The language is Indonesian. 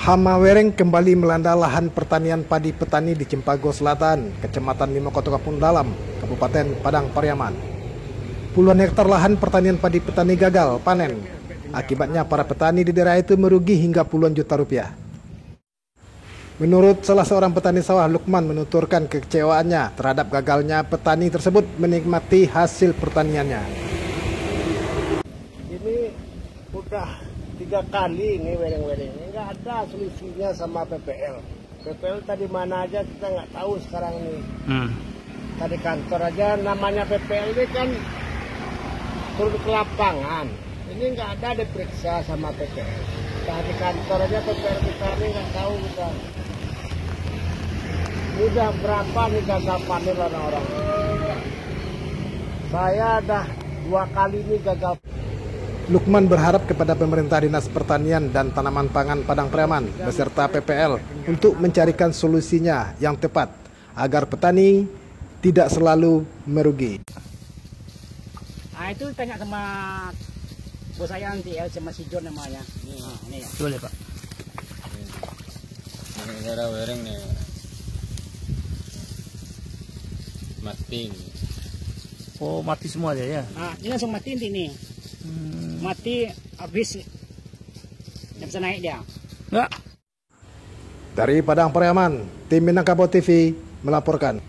Hama wereng kembali melanda lahan pertanian padi petani di Cimpago Selatan, Kecamatan Mimokoto Kapung Dalam, Kabupaten Padang Pariaman. Puluhan hektar lahan pertanian padi petani gagal panen. Akibatnya para petani di daerah itu merugi hingga puluhan juta rupiah. Menurut salah seorang petani sawah, Lukman menuturkan kekecewaannya terhadap gagalnya petani tersebut menikmati hasil pertaniannya. Ini udah 3 kali ini wereng-wereng, nggak ada solusinya sama PPL. PPL tadi mana aja kita nggak tahu sekarang ini. Tadi kantor aja namanya PPL ini kan turun ke lapangan. Ini nggak ada diperiksa sama PPL. Tadi kantor aja PPL kita ini nggak tahu kita. Udah berapa nih gagal panen orang-orang. Saya dah 2 kali ini gagal. Lukman berharap kepada pemerintah Dinas Pertanian dan Tanaman Pangan Padang Pariaman beserta PPL untuk mencarikan solusinya yang tepat agar petani tidak selalu merugi. Nah, itu tanya sama bos saya nanti ya, sama si John namanya. Ini ya. Boleh, Pak. Negara wereng nih mati. Oh, mati semua dia ya? Nah, ini langsung mati nanti nih. Mati habis nggak bisa naik dia. Enggak. Dari Padang Pariaman, tim Minangkabau TV melaporkan.